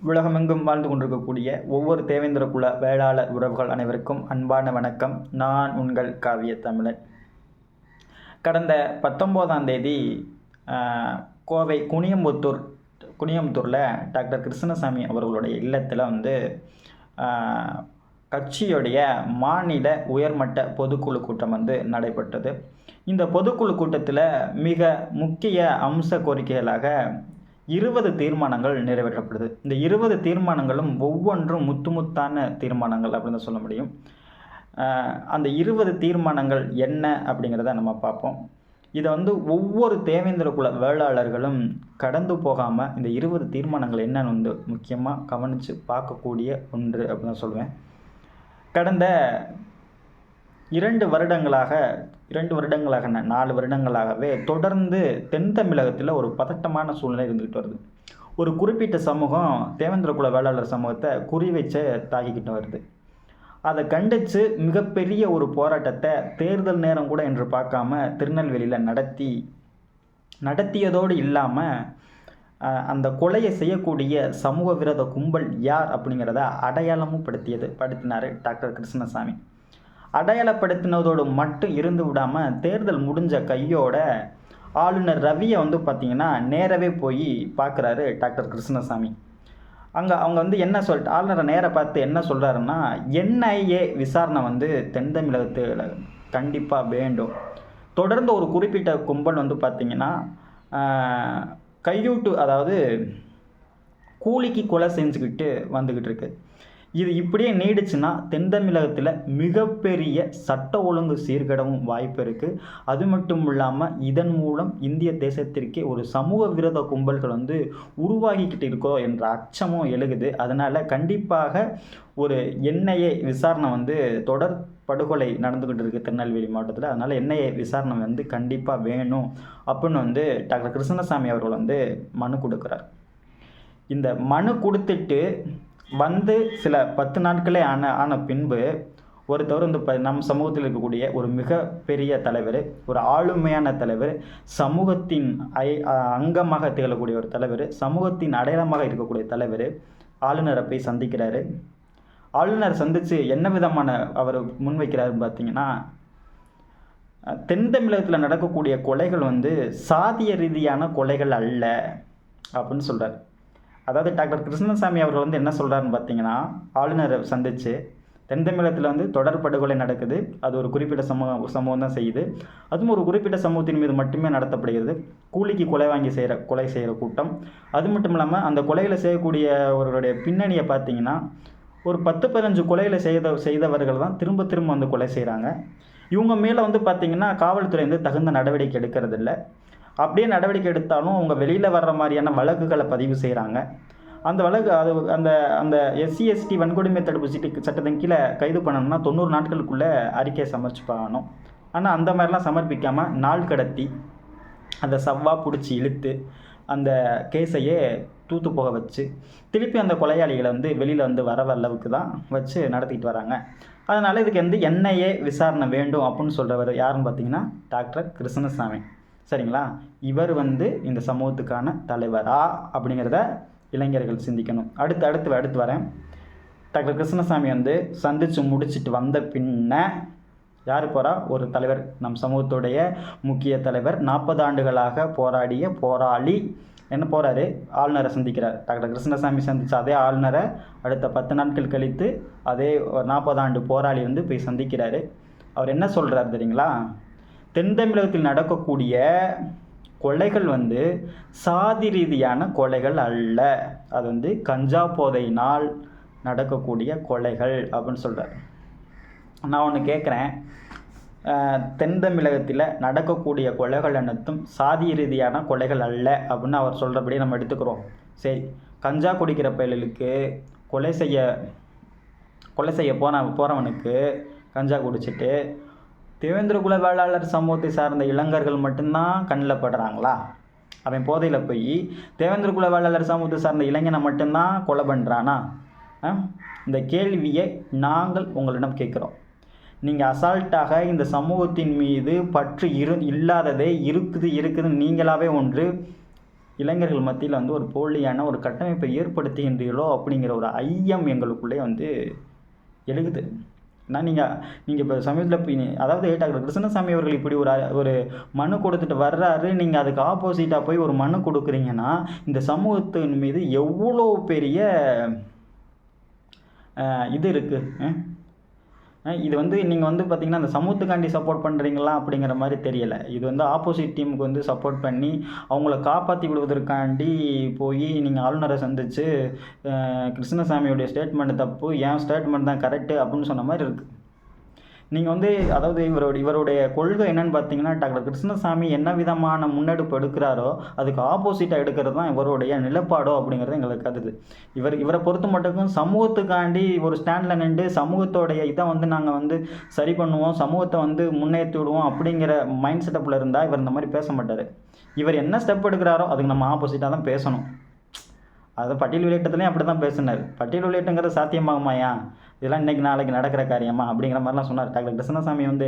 உலகமெங்கும் வாழ்ந்து கொண்டிருக்கக்கூடிய ஒவ்வொரு தேவேந்திர குல வேளாளர் உறவுகள் அனைவருக்கும் அன்பான வணக்கம். நான் உங்கள் காவிய தமிழன். கடந்த 19ஆம் தேதி கோவை குனியம்புத்தூரில் டாக்டர் கிருஷ்ணசாமி அவர்களுடைய இல்லத்தில் கட்சியுடைய மாநில உயர்மட்ட பொதுக்குழு கூட்டம் நடைபெற்றது. இந்த பொதுக்குழு கூட்டத்தில் மிக முக்கிய அம்ச கோரிக்கைகளாக 20 தீர்மானங்கள் நிறைவேற்றப்படுது. இந்த 20 தீர்மானங்களும் ஒவ்வொன்றும் முத்தான தீர்மானங்கள் அப்படின்னு சொல்ல முடியும். அந்த 20 தீர்மானங்கள் என்ன அப்படிங்கிறத நம்ம பார்ப்போம். இதை ஒவ்வொரு தேவேந்திர குல வேளாளர்களும் கடந்து போகாமல் இந்த 20 தீர்மானங்கள் என்னன்னு முக்கியமாக கவனித்து பார்க்கக்கூடிய ஒன்று அப்படின்னு சொல்லுவேன். கடந்த 4 வருடங்களாகவே தொடர்ந்து தென் தமிழகத்தில் ஒரு பதட்டமான சூழ்நிலை இருந்துக்கிட்டு வருது. ஒரு குறிப்பிட்ட சமூகம் தேவேந்திர குல வேளாளர் சமூகத்தை குறி வச்சு தாக்கிக்கிட்டு வருது. அதை கண்டித்து மிகப்பெரிய ஒரு போராட்டத்தை தேர்தல் நேரம் கூட என்று பார்க்காம திருநெல்வேலியில் நடத்தியதோடு இல்லாமல் அந்த கொலையை செய்யக்கூடிய சமூக விரோத கும்பல் யார் அப்படிங்கிறத அடையாளமும் படுத்தினார் டாக்டர் கிருஷ்ணசாமி. அடையாளப்படுத்தினதோடு மட்டும் இருந்து விடாமல் தேர்தல் முடிஞ்ச கையோட ஆளுநர் ரவியை பார்த்திங்கன்னா நேரவே போய் பார்க்குறாரு டாக்டர் கிருஷ்ணசாமி. அவங்க என்ன சொல்லிட்டு ஆளுநரை நேராக பார்த்து என்ன சொல்கிறாருன்னா, என்ஐஏ விசாரணை தென் தமிழகத்தில் கண்டிப்பாக வேண்டும். தொடர்ந்து ஒரு குறிப்பிட்ட கும்பல் பார்த்திங்கன்னா கையூட்டு, அதாவது கூலிக்கு கொலை செஞ்சுக்கிட்டு வந்துக்கிட்டு இருக்கு. இது இப்படியே நீடிச்சுன்னா தென் தமிழகத்தில் மிகப்பெரிய சட்ட ஒழுங்கு சீர்கேடவும் வாய்ப்பு இருக்குது. அது மட்டும் இல்லாமல் இதன் மூலம் இந்திய தேசத்திற்கே ஒரு சமூக விரோத கும்பல்கள் உருவாகிக்கிட்டு இருக்கோ என்ற அச்சமும் எழுகுது. அதனால் கண்டிப்பாக ஒரு என்ஐஏ விசாரணை தொடர் படுகொலை நடந்துக்கிட்டு இருக்குது திருநெல்வேலி மாவட்டத்தில். அதனால் என்ஐஏ விசாரணை கண்டிப்பாக வேணும் அப்படின்னு டாக்டர் கிருஷ்ணசாமி அவர்கள் மனு கொடுக்குறார். இந்த மனு கொடுத்துட்டு சில 10 நாட்களே ஆன பின்பு ஒருத்தவர் நம் சமூகத்தில் இருக்கக்கூடிய ஒரு மிகப்பெரிய தலைவர், ஒரு ஆளுமையான தலைவர், சமூகத்தின் அங்கமாக திகழக்கூடிய ஒரு தலைவர், சமூகத்தின் அடையாளமாக இருக்கக்கூடிய தலைவர் ஆளுநரை போய் சந்திக்கிறாரு. ஆளுநர் சந்தித்து என்ன விதமான அவர் முன்வைக்கிறாருன்னு பார்த்தீங்கன்னா, தென் தமிழகத்தில் நடக்கக்கூடிய கொலைகள் சாதிய ரீதியான கொலைகள் அல்ல அப்படின்னு சொல்கிறார். அதாவது டாக்டர் கிருஷ்ணசாமி அவர்கள் என்ன சொல்கிறாருன்னு பார்த்தீங்கன்னா, ஆளுநரை சந்தித்து தென் தமிழகத்தில் தொடர் படுகொலை நடக்குது. அது ஒரு குறிப்பிட்ட சமூகம் தான் செய்யுது. அதுவும் ஒரு குறிப்பிட்ட சமூகத்தின் மீது மட்டுமே நடத்தப்படுகிறது. கூலிக்கு கொலை செய்கிற கூட்டம். அது மட்டும் இல்லாமல் அந்த கொலைகளை செய்யக்கூடியவர்களுடைய பின்னணியை பார்த்தீங்கன்னா, ஒரு 10-15 கொலைகளை செய்தவர்கள் தான் திரும்ப கொலை செய்கிறாங்க. இவங்க மேலே பார்த்தீங்கன்னா காவல்துறை தகுந்த நடவடிக்கை எடுக்கிறதில்ல. அப்படியே நடவடிக்கை எடுத்தாலும் அவங்க வெளியில் வர்ற மாதிரியான வழக்குகளை பதிவு செய்கிறாங்க. அந்த வழக்கு அந்த SC/ST வன்கொடுமை தடுப்பு சட்டத்தின் கீழே கைது பண்ணணும்னா 90 நாட்களுக்குள்ளே அறிக்கையை சமர்ப்பிப்பாகணும். ஆனால் அந்த மாதிரிலாம் சமர்ப்பிக்காமல் நாள் கடத்தி அந்த சவ்வாக பிடிச்சி இழுத்து அந்த கேஸையே தூத்து போக வச்சு திருப்பி அந்த கொலையாளிகளை வெளியில் வர அளவுக்கு தான் வச்சு நடத்திட்டு வராங்க. அதனால் இதுக்கு என்ஐஏ விசாரணை வேண்டும் அப்படின்னு சொல்கிறவர் யாருன்னு பார்த்தீங்கன்னா டாக்டர் கிருஷ்ணசாமி. சரிங்களா? இவர் இந்த சமூகத்துக்கான தலைவரா அப்படிங்கிறத இளைஞர்கள் சிந்திக்கணும். அடுத்து வரேன். டாக்டர் கிருஷ்ணசாமி சந்தித்து முடிச்சுட்டு வந்த பின்ன யார் போகிறா? ஒரு தலைவர், நம் சமூகத்துடைய முக்கிய தலைவர், 40 ஆண்டுகளாக போராளி என்ன போகிறாரு? ஆளுநரை சந்திக்கிறார். டாக்டர் கிருஷ்ணசாமி சந்தித்த அதே ஆளுநரை அடுத்த 10 நாட்கள் கழித்து அதே 40 ஆண்டு போராளி போய் சந்திக்கிறாரு. அவர் என்ன சொல்கிறார் தெரியுங்களா? தென் தமிழகத்தில் நடக்கக்கூடிய கொலைகள் சாதி ரீதியான கொலைகள் அல்ல, அது கஞ்சா போதையினால் நடக்கக்கூடிய கொலைகள் அப்படின்னு சொல்கிறார். நான் ஒன்று கேட்குறேன், தென் தமிழகத்தில் நடக்கக்கூடிய கொலைகள் அனைத்தும் சாதி ரீதியான கொலைகள் அல்ல அப்படின்னு அவர் சொல்கிறபடி நம்ம எடுத்துக்கிறோம். சரி, கஞ்சா குடிக்கிற பயலுக்கு கொலை செய்ய போகிறவனுக்கு கஞ்சா குடிச்சிட்டு தேவேந்திர குல வேளாளர் சமூகத்தை சார்ந்த இளைஞர்கள் மட்டும்தான் கண்ணில் படுறாங்களா? அவன் போதையில் போய் தேவேந்திர குல வேளாளர் சமூகத்தை சார்ந்த இளைஞனை மட்டும்தான் கொலை பண்ணுறானா? இந்த கேள்வியை நாங்கள் உங்களிடம் கேட்குறோம். நீங்கள் அசால்ட்டாக இந்த சமூகத்தின் மீது பற்று இல்லாததே இருக்குதுன்னு நீங்களாகவே இளைஞர்கள் மத்தியில் வந்து ஒரு போலியான ஒரு கட்டமைப்பை ஏற்படுத்துகின்றீர்களோ அப்படிங்கிற ஒரு ஐயம் எங்களுக்குள்ளே வந்து எழுகுது. நான் நீங்கள் இப்போ சமீபத்தில் அதாவது டாக்டர் கிருஷ்ணசாமி அவர்கள் இப்படி ஒரு மனு கொடுத்துட்டு வர்றாரு, நீங்கள் அதுக்கு ஆப்போசிட்டாக போய் ஒரு மனு கொடுக்குறீங்கன்னா இந்த சமூகத்தின் மீது எவ்வளோ பெரிய இது இருக்குது. இது வந்து நீங்கள் வந்து பார்த்தீங்கன்னா அந்த சமூகத்துக்காண்டி சப்போர்ட் பண்ணுறீங்களா அப்படிங்கிற மாதிரி தெரியலை. இது வந்து ஆப்போசிட் டீமுக்கு வந்து சப்போர்ட் பண்ணி அவங்கள காப்பாற்றி விடுவதற்காண்டி போய் நீங்கள் ஆளுநரை சந்தித்து கிருஷ்ணசாமியோடைய ஸ்டேட்மெண்ட் தப்பு, என் ஸ்டேட்மெண்ட் தான் கரெக்டு அப்படின்னு சொன்ன மாதிரி இருக்குது. நீங்கள் வந்து அதாவது இவருடைய கொள்கை என்னன்னு பார்த்தீங்கன்னா, டாக்டர் கிருஷ்ணசாமி என்ன விதமான முன்னெடுப்பு எடுக்கிறாரோ அதுக்கு ஆப்போசிட்டாக எடுக்கிறது தான் இவருடைய நிலப்பாடோ அப்படிங்கிறது எங்களுக்கு கருது. இவரை பொறுத்த மட்டுக்கும் சமூகத்துக்காண்டி ஒரு ஸ்டாண்டில் நின்று சமூகத்தோடைய இதை வந்து நாங்கள் வந்து சரி பண்ணுவோம், சமூகத்தை வந்து முன்னேற்றி விடுவோம் அப்படிங்கிற மைண்ட் செட்டப்பில் இருந்தால் இவர் இந்த மாதிரி பேச மாட்டார். இவர் என்ன ஸ்டெப் எடுக்கிறாரோ அதுக்கு நம்ம ஆப்போசிட்டாக தான் பேசணும். அதை பட்டியல் வெளியேற்றத்துலேயும் அப்படி தான் பேசினார். பட்டியல் வெளியேற்றங்கிறது சாத்தியமாகுமாயா, இதெல்லாம் இன்றைக்கி நாளைக்கு நடக்கிற காரியமா அப்படிங்கிற மாதிரிலாம் சொன்னார். டாக்டர் கிருஷ்ணசாமி வந்து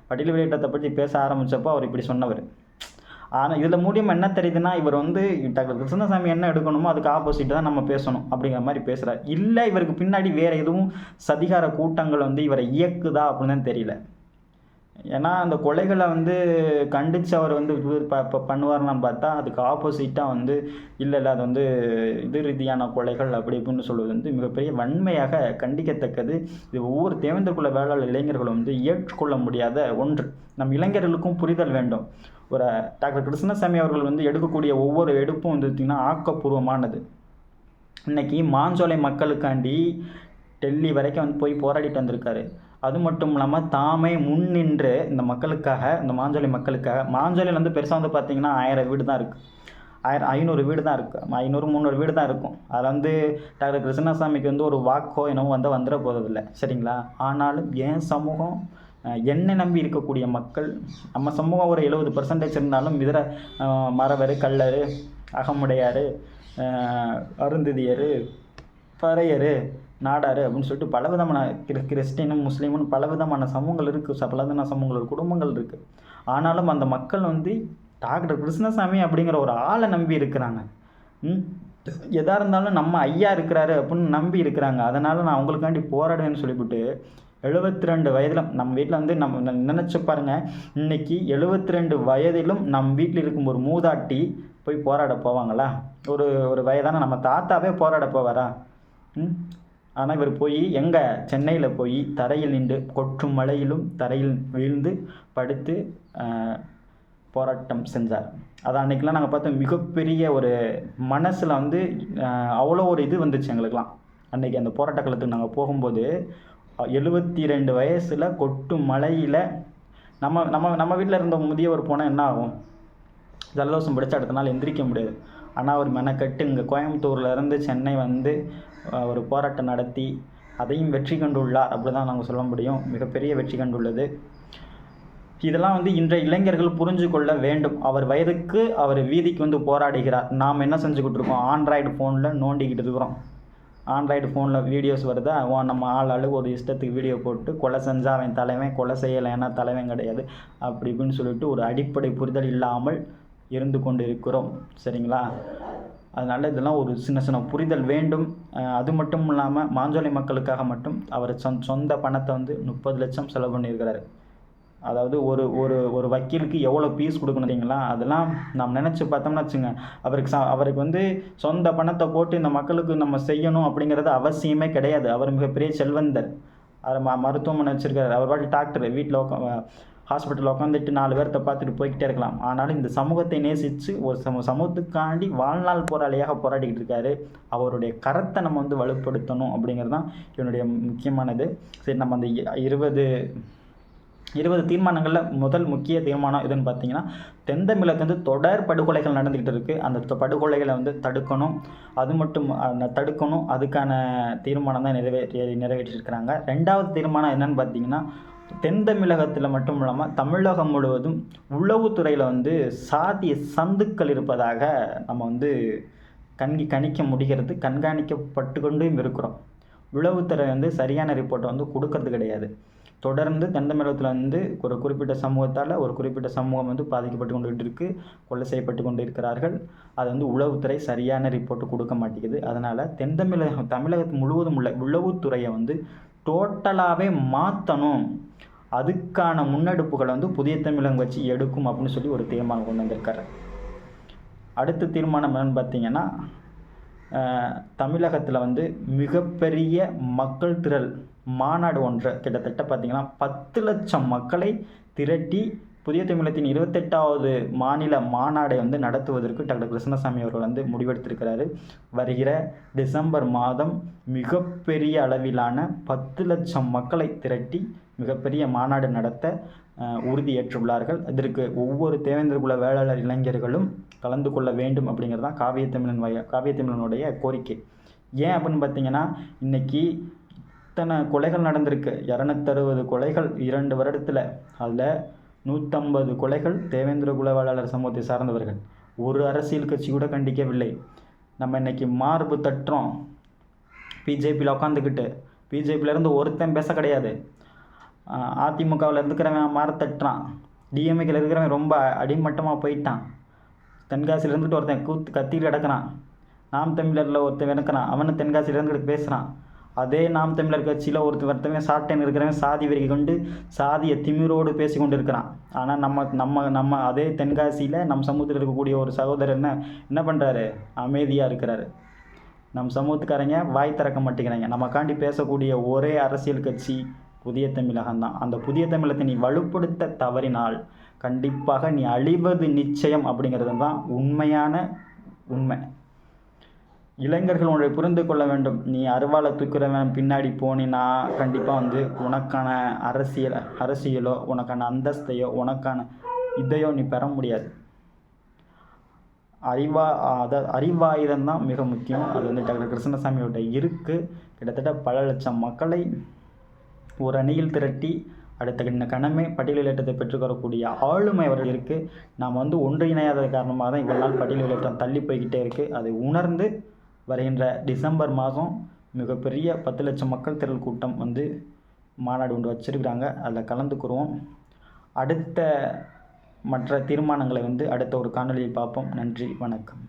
பட்டியல் வெளியேற்றத்தை பற்றி பேச ஆரம்பித்தப்போ அவர் இப்படி சொன்னவர். ஆனால் இதில் மூலியமாக என்ன தெரியுதுன்னா, இவர் வந்து டாக்டர் கிருஷ்ணசாமி என்ன எடுக்கணுமோ அதுக்கு ஆப்போசிட் தான் நம்ம பேசணும் அப்படிங்கிற மாதிரி பேசுகிறார். இல்லை இவருக்கு பின்னாடி வேறு எதுவும் சதிகார கூட்டங்கள் வந்து இவரை இயக்குதா அப்படின்னு தான் தெரியல. ஏன்னா அந்த கொலைகளை வந்து கண்டித்து அவர் வந்து இப்போ பண்ணுவார்னான்னு பார்த்தா அதுக்கு ஆப்போசிட்டாக வந்து இல்லை அது வந்து இது ரீதியான கொலைகள் அப்படி இப்படின்னு சொல்வது வந்து மிகப்பெரிய வன்மையாக கண்டிக்கத்தக்கது. இது ஒவ்வொரு தேவேந்திர குல வேளாளர் இளைஞர்களும் வந்து ஏற்றுக்கொள்ள முடியாத ஒன்று. நம் இளைஞர்களுக்கும் புரிதல் வேண்டும். ஒரு டாக்டர் கிருஷ்ணசாமி அவர்கள் வந்து எடுக்கக்கூடிய ஒவ்வொரு எடுப்பும் வந்து பார்த்திங்கன்னா ஆக்கப்பூர்வமானது. இன்றைக்கி மாஞ்சோலை மக்களுக்காண்டி டெல்லி வரைக்கும் வந்து போய் போராடிட்டு வந்திருக்காரு. அது மட்டும் இல்லாமல் தாமே முன் நின்று இந்த மக்களுக்காக, இந்த மாஞ்சோலை மக்களுக்காக, மாஞ்சோலையில் வந்து பெருசாக வந்து பார்த்திங்கன்னா 1000 வீடு தான் இருக்குது, 500 வீடு தான் இருக்குது, 500-300 வீடு தான் இருக்கும். அதில் வந்து டாக்டர் கிருஷ்ணசாமிக்கு வந்து ஒரு வாக்கோ என்னவோ வந்து வந்துட போகிறதில்லை, சரிங்களா? ஆனாலும் என் சமூகம், என்னை நம்பி இருக்கக்கூடிய மக்கள், நம்ம சமூகம் ஒரு 70% இருந்தாலும் இதர மறவர், கள்ளர், அகமுடையார், அருந்ததியர், பறையர், நாடார் அப்படின்னு சொல்லிட்டு பலவிதமான கிறிஸ்டினும் முஸ்லீமும் பலவிதமான சமூகங்கள் இருக்குது, பலவிதமான சமூகங்கள் குடும்பங்கள் இருக்குது. ஆனாலும் அந்த மக்கள் வந்து டாக்டர் கிருஷ்ணசாமி அப்படிங்கிற ஒரு ஆளை நம்பி இருக்கிறாங்க. எதாக இருந்தாலும் நம்ம ஐயா இருக்கிறாரு அப்படின்னு நம்பி இருக்கிறாங்க. அதனால் நான் அவங்களுக்காண்டி போராடுவேன்னு சொல்லிவிட்டு 72 வயதிலும் நம்ம வீட்டில் வந்து நம்ம நினச்சி பாருங்கள், இன்றைக்கி 72 வயதிலும் நம் வீட்டில் இருக்கும் ஒரு மூதாட்டி போய் போராட போவாங்களா? ஒரு வயதான நம்ம தாத்தாவே போராட போவாரா? ஆனால் இவர் போய் எங்கே சென்னையில் போய் தரையில் நின்று கொற்றும் மழையிலும் தரையில் வீழ்ந்து படுத்து போராட்டம் செஞ்சார். அது அன்றைக்கெலாம் நாங்கள் பார்த்தோம், மிகப்பெரிய ஒரு மனசில் வந்து அவ்வளோ ஒரு இது வந்துச்சு எங்களுக்கெலாம். அன்றைக்கி அந்த போராட்ட காலத்துக்கு நாங்கள் போகும்போது 72 வயசில் கொட்டும் மழையில் நம்ம நம்ம நம்ம வீட்டில் இருந்த முதியவர் போனால் என்ன ஆகும்? ஜலதோஷம் பிடிச்ச அடுத்த நாள் எந்திரிக்க முடியாது. ஆனால் அவர் மெனக்கட்டு இங்கே கோயம்புத்தூரில் இருந்து சென்னை வந்து ஒரு போராட்டம் நடத்தி அதையும் வெற்றி கண்டுள்ளார். அப்படி தான் நாங்கள் சொல்ல முடியும். மிகப்பெரிய வெற்றி கண்டுள்ளது. இதெல்லாம் வந்து இன்றைய இளைஞர்கள் புரிஞ்சு கொள்ள வேண்டும். அவர் வயதுக்கு அவர் வீதிக்கு வந்து போராடுகிறார். நாம் என்ன செஞ்சுக்கிட்டு இருக்கோம்? ஆண்ட்ராய்டு ஃபோனில் நோண்டிக்கிட்டு இருக்கிறோம். ஆண்ட்ராய்டு ஃபோனில் வீடியோஸ் வருதா, நம்ம ஆள் ஒரு இஷ்டத்துக்கு வீடியோ போட்டு கொலை செஞ்சால் அவன் தலைவன், கொலை செய்யலைன்னா தலைவன் கிடையாது அப்படி இப்படின்னு சொல்லிட்டு ஒரு அடிப்படை புரிதல் இல்லாமல் இருந்து கொண்டு இருக்கிறோம், சரிங்களா? அதனால் இதெல்லாம் ஒரு சின்ன புரிதல் வேண்டும். அது மட்டும் இல்லாமல் மாஞ்சோலை மக்களுக்காக மட்டும் அவர் சொந்த பணத்தை வந்து 30 லட்சம் செலவு பண்ணியிருக்கிறாரு. அதாவது ஒரு வக்கீலுக்கு எவ்வளோ ஃபீஸ் கொடுக்கணும் தெரியுங்களா? அதெல்லாம் நாம் நினச்சி பார்த்தோம்னா வச்சுங்க, அவருக்கு வந்து சொந்த பணத்தை போட்டு இந்த மக்களுக்கு நம்ம செய்யணும் அப்படிங்கிறது அவசியமே கிடையாது. அவர் மிகப்பெரிய செல்வந்தர். அவர் மருத்துவமனை வச்சுருக்காரு. அவர் பாட்டு டாக்டர், வீட்டில் ஹாஸ்பிட்டலில் உட்காந்துட்டு 4 பேர்த்த பார்த்துட்டு போய்கிட்டே இருக்கலாம். ஆனாலும் இந்த சமூகத்தை நேசித்து ஒரு சமூகத்துக்காண்டி வாழ்நாள் போராளியாக போராடிக்கிட்டு இருக்காரு. அவருடைய கரத்தை நம்ம வந்து வலுப்படுத்தணும் அப்படிங்கிறது தான் என்னுடைய முக்கியமானது. சரி, நம்ம அந்த 20 தீர்மானங்களில் முதல் முக்கிய தீர்மானம் எதுன்னு பார்த்தீங்கன்னா, தென் தமிழகத்துல வந்து தொடர் படுகொலைகள் நடந்துக்கிட்டு இருக்குது. அந்த படுகொலைகளை வந்து தடுக்கணும். அது மட்டும் தடுக்கணும், அதுக்கான தீர்மானம் தான் நிறைவேற்றியிருக்கிறாங்க. 2வது தீர்மானம் என்னன்னு பார்த்தீங்கன்னா, தென் தமிழகத்தில் மட்டும் இல்லாமல் தமிழகம் முழுவதும் உளவுத்துறையில் வந்து சாதிய சந்துக்கள் இருப்பதாக நம்ம வந்து கணிக்க முடிகிறது, கண்காணிக்கப்பட்டு கொண்டும் இருக்கிறோம். உளவுத்துறை வந்து சரியான ரிப்போர்ட்டை வந்து கொடுக்கறது கிடையாது. தொடர்ந்து தென் தமிழகத்தில் வந்து ஒரு குறிப்பிட்ட சமூகத்தால் ஒரு குறிப்பிட்ட சமூகம் வந்து பாதிக்கப்பட்டு கொண்டு இருக்கு, கொலை செய்யப்பட்டு கொண்டு இருக்கிறார்கள். அது வந்து உளவுத்துறை சரியான ரிப்போர்ட்டு கொடுக்க மாட்டேங்குது. அதனால் தமிழகத்து முழுவதும் உள்ள உளவுத்துறையை வந்து டோட்டலாகவே மாற்றணும். அதுக்கான முன்னெடுப்புகளை வந்து புதிய தமிழகம் வச்சு எடுக்கும் அப்படின்னு சொல்லி ஒரு தீர்மானம் கொண்டு வந்திருக்காரு. அடுத்த தீர்மானம் என்னன்னு பார்த்தீங்கன்னா, தமிழகத்தில் வந்து மிகப்பெரிய மக்கள் திரள் மாநாடு ஒன்றை கிட்டத்தட்ட பார்த்தீங்கன்னா 10 லட்சம் மக்களை திரட்டி புதிய தமிழகத்தின் 28வது மாநில மாநாடை வந்து நடத்துவதற்கு டாக்டர் கிருஷ்ணசாமி அவர்கள் வந்து முடிவெடுத்திருக்கிறாரு. வருகிற டிசம்பர் மாதம் மிகப்பெரிய அளவிலான 10 லட்சம் மக்களை திரட்டி மிகப்பெரிய மாநாடு நடத்த உறுதியேற்றுள்ளார்கள். இதற்கு ஒவ்வொரு தேவேந்திரகுல வேளாளர் இளைஞர்களும் கலந்து கொள்ள வேண்டும் அப்படிங்கிறது தான் காவியத்தமிழனுடைய கோரிக்கை. ஏன் அப்படின்னு பார்த்தீங்கன்னா, இன்றைக்கி இத்தனை கொலைகள் நடந்திருக்கு, 260 கொலைகள் 2 வருடத்தில். அதில் 150 கொலைகள் தேவேந்திரகுல வேளாளர் சமூகத்தை சார்ந்தவர்கள். ஒரு அரசியல் கட்சி கூட கண்டிக்கவில்லை. நம்ம இன்றைக்கி மார்பு தட்டுறோம். பிஜேபியில் உட்காந்துக்கிட்டு பிஜேபியிலேருந்து ஒருத்தன் பேச கிடையாது. அதிமுகவில் இருக்கிறவன் மாற தட்டுறான். டிஎம்கேல இருக்கிறவன் ரொம்ப அடிமட்டமாக போயிட்டான். தென்காசியில் இருந்துட்டு ஒருத்தன் கத்திட்டு கிடக்கிறான். நாம் தமிழரில் ஒருத்தன் இருக்கிறான், அவனு தென்காசியில் இருந்துட்டு பேசுகிறான். அதே நாம் தமிழர் கட்சியில் ஒருத்தவன் சாட்டன் இருக்கிறவன் சாதி வெறி கொண்டு சாதிய திமிரோடு பேசி கொண்டு இருக்கிறான். ஆனால் நம்ம அதே தென்காசியில் நம் சமூகத்தில் இருக்கக்கூடிய ஒரு சகோதரர் என்ன பண்ணுறாரு? அமைதியாக இருக்கிறாரு. நம் சமூகத்துக்காரங்க வாய் திறக்க மாட்டேங்கிறாங்க. நமக்காண்டி பேசக்கூடிய ஒரே அரசியல் கட்சி புதிய தமிழகம் தான். அந்த புதிய தமிழகத்தை நீ வலுப்படுத்த தவறினால் கண்டிப்பாக நீ அழிவது நிச்சயம் அப்படிங்கிறது தான் உண்மையான உண்மை. இளைஞர்கள் உன்னை புரிந்து கொள்ள வேண்டும். நீ அருவாளை தூக்குறவன் பின்னாடி போனினா கண்டிப்பாக வந்து உனக்கான அரசியலோ உனக்கான அந்தஸ்தையோ உனக்கான இதையோ நீ பெற முடியாது. அறிவாயுதம் தான் மிக முக்கியம். அது வந்து டாக்டர் கிருஷ்ணசாமியோட இருக்குது. கிட்டத்தட்ட பல லட்சம் மக்களை ஒரு அணியில் திரட்டி அடுத்த கணமே பட்டியலிட்டத்தை பெற்றுக்கொள்ளக்கூடிய ஆளுமை அவர்கள் இருக்குது. நாம் வந்து ஒன்றிணையாத காரணமாக தான் இவ்வளவு நாள் பட்டியலிட்டம் தள்ளி போய்கிட்டே இருக்குது. அதை உணர்ந்து வருகின்ற டிசம்பர் மாதம் மிகப்பெரிய 10 லட்சம் மக்கள் திரள் கூட்டம் வந்து மாநாடு ஒன்று வச்சுருக்கிறாங்க. அதில் கலந்துக்குருவோம். மற்ற தீர்மானங்களை வந்து அடுத்த ஒரு காணொலியில் பார்ப்போம். நன்றி, வணக்கம்.